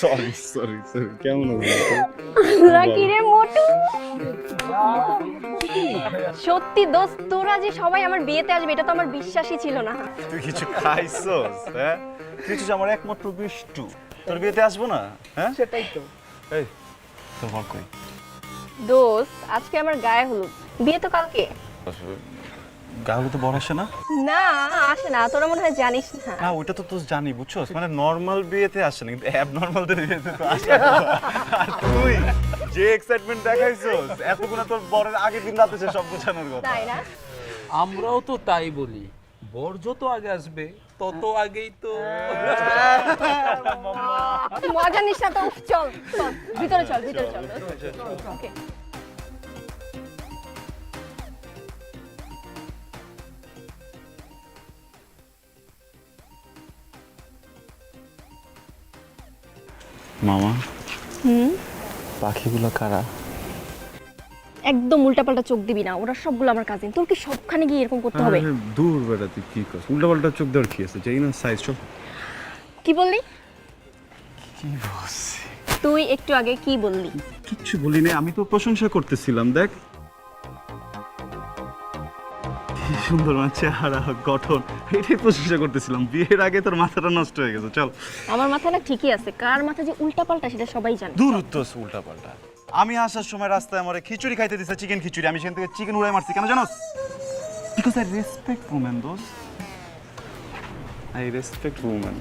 Sorry sorry sorry, কেমন কিরে মোটু, সত্যি দোস্ত তোরা যে সবাই আমার বিয়েতে আসবে এটা তো আমার বিশ্বাসই ছিল না। তুই কিছু খাইছস? হ্যাঁ, তুই হচ্ছিস আমার একমাত্র বিষ্টু, তোর বিয়েতে আসবো না? হ্যাঁ সেটাই তো। এই তোর বর কই? দোস্ত আজকে আমার গায়ে হলুদ, বিয়ে তো কালকে। গায়ে তো বর আসে না? না আসে না, তোরা মনে হয় জানিস না। না ওইটা তো তুই জানি, বুঝছস, মানে নরমাল বিয়েতে আসে না, কিন্তু অ্যাবনরমালদের বিয়েতে তো আসে। আর তুই যে এক্সাইটমেন্ট দেখাইছস, এতগুলো তোর বরের আগের দিন রাতে সে সব গোছানোর কথা। তাই না? আমরাও তো তাই বলি, বর যত আগে আসবে তত আগেই তো। মজা নিস না তো, চল চল ভিতরে চল, ভিতরে চল। ওকে মামা, পাখিগুলো কারা? একদম উল্টাপাল্টা চোখ দিবি না, ওরা সবগুলো আমার কাজিন। তোর কি সবখানে গিয়ে এরকম করতে হবে? দূর বেটা, তুই কি করছিস? উল্টাপাল্টা চোখ দেওয়ার কি আছে? যেই না সাইজ সব। কি বললি? কি বলছিস? তুই একটু আগে কি বললি? কিচ্ছু বলি না, আমি তো প্রশংসা করতেছিলাম। দেখ কি সুন্দর মানে চেহারা, গঠন, এটাই প্রশংসা করতেছিলাম। বিয়ের আগে তোর মাথাটা নষ্ট হয়ে গেছে। চল। আমার মাথা না ঠিকই আছে, কার মাথা যে উল্টাপাল্টা সেটা সবাই জানে। দূর তো উল্টাপাল্টা। আমি আসার সময় রাস্তায় আমার খিচুড়ি খাইতে দিছে, চিকেন খিচুড়ি। আমি সেখান থেকে চিকেন উড়াই মারছি, কেন জানোস? বিকজ আই রেসপেক্ট উমেন দোস্ত, I respect women.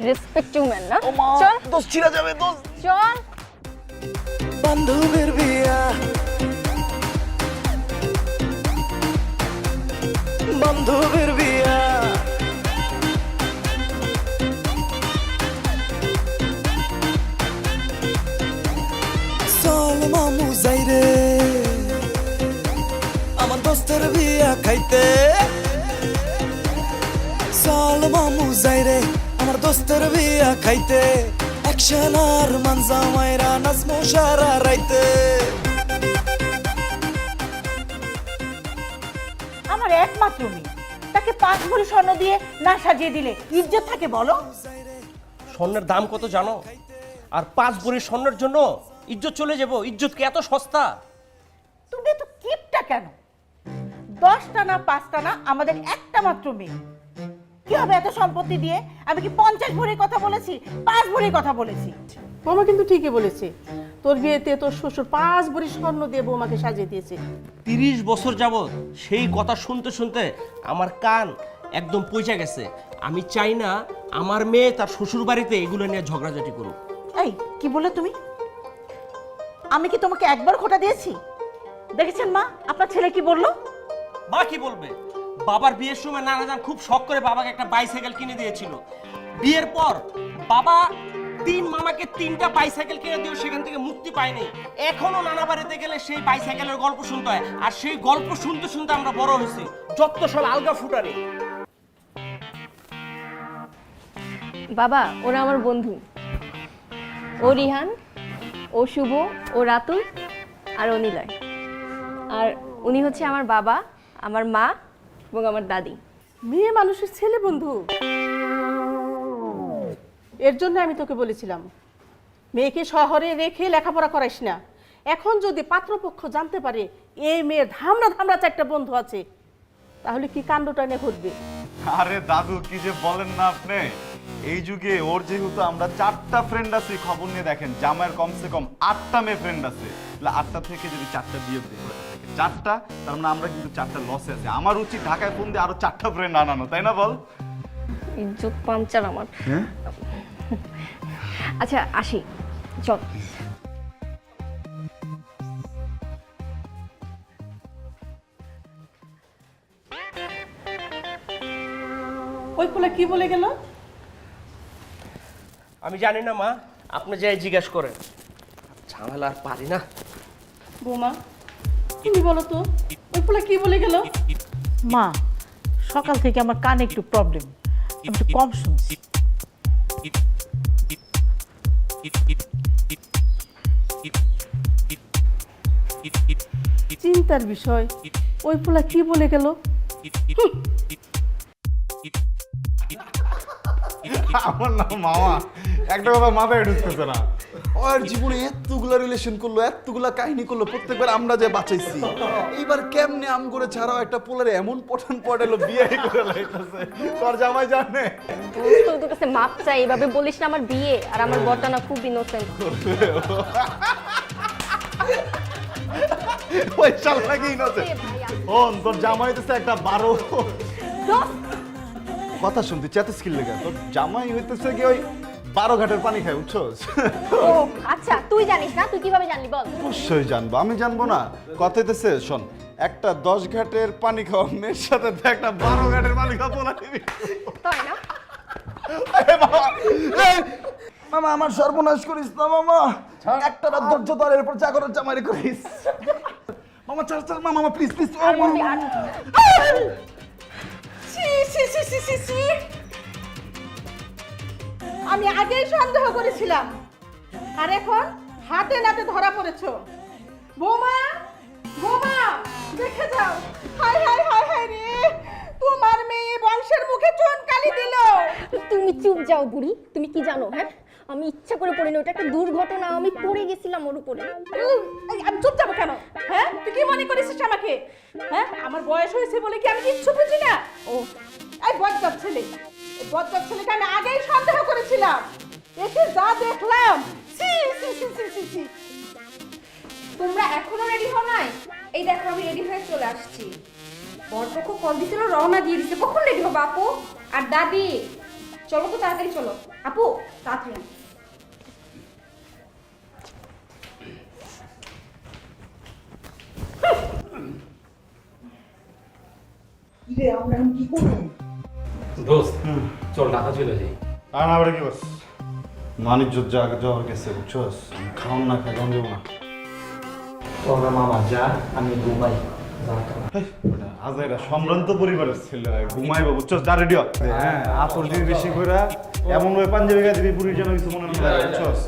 Respect to man না? চল দোস্ত ছিড়া যাবে দোস্ত। চল। বান্ধবীর বিয়া, বান্ধবীর বিয়া, চল মামু যাই রে আমার দোস্তের বিয়া খাইতে, চল মামু যাই রে আমার দোস্তের বিয়া খাইতে, অ্যাকশন আর মানজা মাইরা নাচমু সারা রাইতে। আমার একমাত্র মেয়ে, তাকে 5 ভরি স্বর্ণ দিয়ে না সাজিয়ে দিলে ইজ্জত থাকে বলো? স্বর্ণের দাম কত জানো? আর 5 ভরি স্বর্ণের জন্য ইজ্জত চলে যাব? ইজ্জত কি এত সস্তা? তুমি তো কিপটা কেন? 10টা না 5টা না, আমাদের একটা মাত্র মেয়ে, কি হবে এত সম্পত্তি দিয়ে? আমি কি 50 ভরির কথা বলেছি? 5 ভরির কথা বলেছি। মামা কিন্তু ঠিকই বলেছে, তোর বিয়েতে তোর শ্বশুর 5 ভরি স্বর্ণ দিয়ে বৌমাকে সাজিয়ে দিয়েছে। 30 বছর যাবত সেই কথা শুনতে শুনতে আমার কান একদম পয়সা গেছে। আমি চাই না আমার মেয়ে তার শ্বশুর বাড়িতে এগুলো নিয়ে ঝগড়াঝাটি করুক। এই কি বললে তুমি? আমি কি তোমাকে একবার খোটা দিয়েছি? দেখেছেন মা, আপনার ছেলে কি বললো? মা কি বলবে? বাবার বিয়ের সময় নানাজান খুব শখ করে বাবাকে একটা বাইসাইকেল কিনে দিয়েছিল। বিয়ের পর বাবা 3 মামাকে 3টা বাইসাইকেল কিনে দিয়েও সেখান থেকে মুক্তি পায়নি। এখনো নানা বাড়িতে গেলে সেই বাইসাইকেলের গল্প শুনতে হয়, আর সেই গল্প শুনতে শুনতে আমরা বড় হয়েছি। যত সব আলগা ফুটারে। বাবা ওরা আমার বন্ধু, ও রিহান, ও শুভ, ও রাতুল আর ও নিলয়। আর উনি হচ্ছে আমার বাবা, আমার মা এবং আমার দাদি। মেয়ে মানুষের ছেলে বন্ধু, এর জন্য আমি তোকে বলেছিলাম মেয়েকে শহরে রেখে লেখাপড়া করাইস না। এখন যদি পাত্রপক্ষ জানতে পারে এই মেয়ের ধামড়া ধামড়া 4টা বন্ধু আছে, তাহলে কি কাণ্ডটা নিয়ে ঘটবে? আরে দাদু কি যে বলেন না আপনি, এই যুগে ওর যেহেতু আমরা 4টা ফ্রেন্ড আছি, খবর নিয়ে দেখেন জামাইয়ের কমসে কম 8টা মেয়ে ফ্রেন্ড আছে। তাহলে 8টা থেকে যদি 4টা বিয়ে দিই, 4টা, তার মানে আমরা কিন্তু 4টা লসে আছে। আমার উচিত ঢাকায় ফোন দিয়ে আরো 4টা ফ্রেন্ড আনানো, তাই না বল? ইজ্জত পাঞ্চার আমার। হ্যাঁ আচ্ছা আসি, চল। ওই পোলা কি বলে গেল? আমি জানি না মা, আপনি যাই জিজ্ঞেস করেন। ঝামেলা আর পারি না। বৌমা তুমি বলো তো, ওই পোলা কি বলে গেল? মা, সকাল থেকে আমার কানে একটু প্রবলেম, আমি একটু কম শুনছি। চিন্তার বিষয়, ওই পোলা কি বলে গেল? আমার না মামা একটা কথা মাথায় ঢুকতেছে না। ওর জীবনে এতগুলা রিলেশন করলো, এতগুলা কাহিনী করলো, প্রত্যেকবার আমরা যে বাঁচাইছি, এইবার কেমনে আম করে ছাড়াও একটা পোলারে এমন পঠান পড়ালো বিয়ে করে লাইতেছে তোর জামাই জানে। তোর কাছে মাপ চাই, এভাবে বলিস না। আমার বিয়ে আর আমার বরটা না খুব ইনোসেন্ট। ওই শাল নাকি ইনোসেন্ট। ওন তোর জামাই হইতেছে একটা 12 কথা শুনতে চেতে স্কিল লেগে। তোর জামাই হইতেছে কি ওই 12 ঘাটের পানি খায়, বুঝছস? ও আচ্ছা, তুই জানিস না? তুই কিভাবে জানলি বল? অবশ্যই জানবো, আমি জানবো না? কথা হইতেছে শোন, একটা 10 ঘাটের পানি খাওয়া মেয়ের সাথে তো একটা 12 ঘাটের পানি খাওয়া পোলা নিবি। তাই না? মামা আমার সর্বনাশ করিস না মামা, একটা রাত ধৈর্য ধর, এরপর যা করার জামাইরে করিস। মামা চল চল মামা, মামা প্লিজ প্লিজ। আর বলবি আর ছি, ছি, ছি, ছি, ছি, ছি। আমি আগেই সন্দেহ করেছিলাম, আর এখন হাতে নাতে ধরা পড়েছো। বৌমা, বৌমা, দেখে যাও। হায় হায় হায় হায় রে, তোমার মেয়ে বংশের মুখে চুনকালি দিল। তুমি চুপ যাও বুড়ি। তুমি কি জানো? হ্যাঁ, আমি ইচ্ছা করে পড়িনি, ওটা একটা দুর্ঘটনা। আমি পড়ে গেছিলাম ওর উপরে। এই, আমি চুপ যাবো কেন? হ্যাঁ, তুই কি মনে করেছিস আমাকে? হ্যাঁ, আমার বয়স হয়েছে বলে কি আমি কিচ্ছু বুঝি না? ও এই বজ্জাত ছেলে, এই বজ্জাত ছেলেকে আমি আগেই সন্দেহ করেছিলাম। একে যা দেখলাম, ছি ছি ছি ছি ছি ছি। তোমরা এখনো রেডি হও নাই? এই দেখো আমি রেডি হয়ে চলে আসছি। বরপক্ষ কল দিছিল, রওনা দিয়ে দিছে। কখন রেডি হবো আপু? আর দাদি, চলো তো তাড়াতাড়ি চলো। আপু তাড়াতাড়ি। দোস্ত চল ঢাকা চলে যাই। আর না বলে কি বস, মানিজ্য জায়গা যাওয়ার গেছে, বুঝছস? খাওন না খাই গন্ধ না। তোরা মামা যা, আমি ঘুমাই। আজ এটা সম্ভ্রান্ত পরিবারের ছেলেরা ঘুমাইবো, বুঝছস? যা রেডি হ। হ্যাঁ, আসর দিবি বেশি কইরা, এমন ভাবে পাঞ্জাবি গায়ে দিবি পুরীর যেন কিছু মনে না হয়, বুঝছস?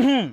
হুম